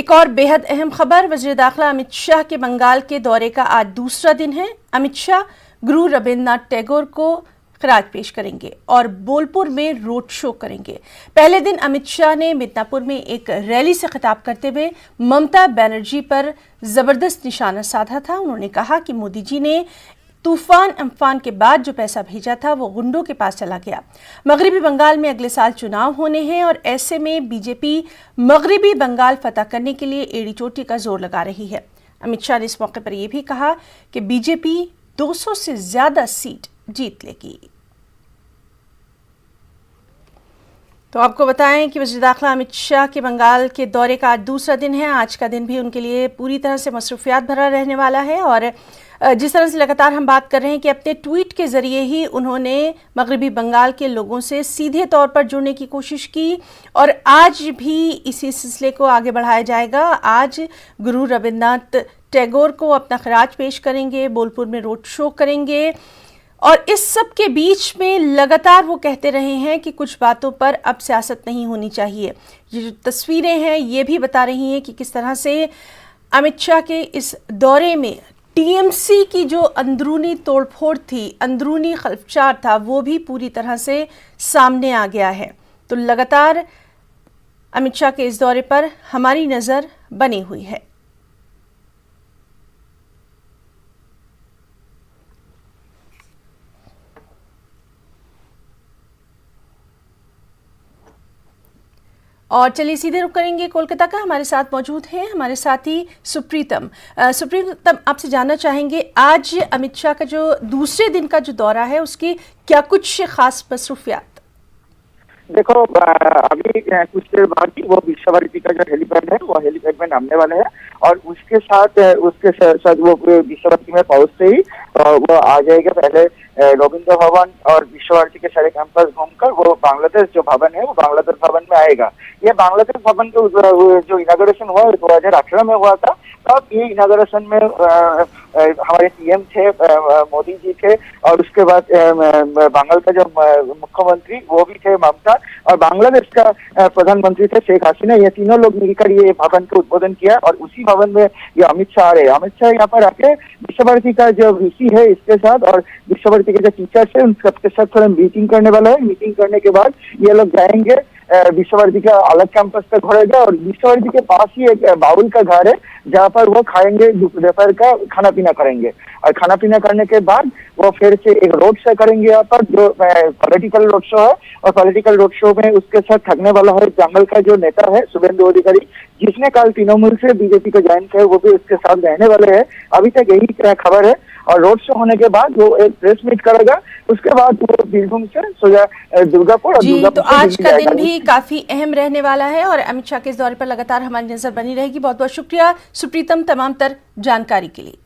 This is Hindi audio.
एक और बेहद अहम खबर, वज़ीर दाखिला अमित शाह के बंगाल के दौरे का आज दूसरा दिन है। अमित शाह गुरु रविन्द्रनाथ टैगोर को खराज पेश करेंगे और बोलपुर में रोड शो करेंगे। पहले दिन अमित शाह ने मिदनापुर में एक रैली से खिताब करते हुए ममता बनर्जी पर जबरदस्त निशाना साधा था। उन्होंने कहा कि मोदी जी ने तूफान अम्फान के बाद जो पैसा भेजा था वो गुंडों के पास चला गया। मगरबी बंगाल में अगले साल चुनाव होने हैं और ऐसे में बीजेपी मगरबी बंगाल फतह करने के लिए एड़ी चोटी का जोर लगा रही है। अमित शाह ने इस मौके पर यह भी कहा कि बीजेपी 200 से ज्यादा सीट जीत लेगी। तो आपको बताएं कि वज़ीर दाखिला अमित शाह के बंगाल के दौरे का आज दूसरा दिन है। आज का दिन भी उनके लिए पूरी तरह से मसरूफियात भरा रहने वाला है और जिस तरह से लगातार हम बात कर रहे हैं कि अपने ट्वीट के जरिए ही उन्होंने मगरबी बंगाल के लोगों से सीधे तौर पर जुड़ने की कोशिश की और आज भी इसी सिलसिले को आगे बढ़ाया जाएगा। आज गुरु रविन्द्रनाथ टैगोर को अपना खराज पेश करेंगे, बोलपुर में रोड शो करेंगे और इस सब के बीच में लगातार वो कहते रहे हैं कि कुछ बातों पर अब सियासत नहीं होनी चाहिए। ये जो तस्वीरें हैं ये भी बता रही हैं कि किस तरह से अमित शाह के इस दौरे में टीएमसी की जो अंदरूनी तोड़फोड़ थी, अंदरूनी खलफचार था, वो भी पूरी तरह से सामने आ गया है। तो लगातार अमित शाह के इस दौरे पर हमारी नज़र बनी हुई है। और चलिए सीधे रुख करेंगे कोलकाता का। हमारे साथ मौजूद हैं हमारे साथी सुप्रीतम। सुप्रीतम, आपसे जानना चाहेंगे आज अमित शाह का जो दूसरे दिन का जो दौरा है उसकी क्या कुछ खास मसरूफियात? देखो, अभी कुछ देर बाद ही वो विश्वभारती का जो हेलीपैड है वो हेलीपैड में नामने वाले हैं और उसके साथ वो विश्वभारती में पहुंचते ही वो आ जाएगा। पहले रविंद्र भवन और विश्वभारती के सारे कैंपस घूमकर वो बांग्लादेश जो भवन है वो बांग्लादेश भवन में आएगा। ये बांग्लादेश भवन के जो इनागोरेशन हुआ 2018 में हुआ था। तब ये इनागोरेशन में हमारे पीएम थे, मोदी जी थे और उसके बाद बंगाल का जो मुख्यमंत्री वो भी थे ममता और बांग्लादेश का प्रधानमंत्री थे शेख हसीना। ये तीनों लोग मिलकर ये भवन का उद्बोधन किया और उसी भवन में ये अमित शाह आ रहे हैं। अमित शाह यहाँ पर आके विश्वभारती का जो वीसी है इसके साथ और विश्वभारती के जो टीचर्स है उन सबके साथ थोड़ा मीटिंग करने वाला है। मीटिंग करने के बाद ये लोग जाएंगे विश्वभारती का अलग कैंपस पे घूरेगा और विश्वभारती के पास ही एक बाउल का घर है जहाँ पर वो खाएंगे, दोपहर का खाना पीना करेंगे और खाना पीना करने के बाद वो फिर से एक रोड शो करेंगे यहाँ पर जो पॉलिटिकल रोड शो है और पॉलिटिकल रोड शो में उसके साथ थकने वाला है जंगल का जो नेता है शुभेंदु अधिकारी, जिसने कल तृणमूल से बीजेपी को ज्वाइन किया, वो भी उसके साथ रहने वाले हैं। अभी तक यही खबर है और रोड शो होने के बाद वो एक प्रेस मीट करेगा। उसके बाद वो बीरभूम से सोजा दुर्गापुर और जी, तो आज का दिन भी काफी अहम रहने वाला है और अमित शाह के इस दौरे पर लगातार हमारी नजर बनी रहेगी। बहुत बहुत शुक्रिया सुप्रीतम तमाम तर जानकारी के लिए।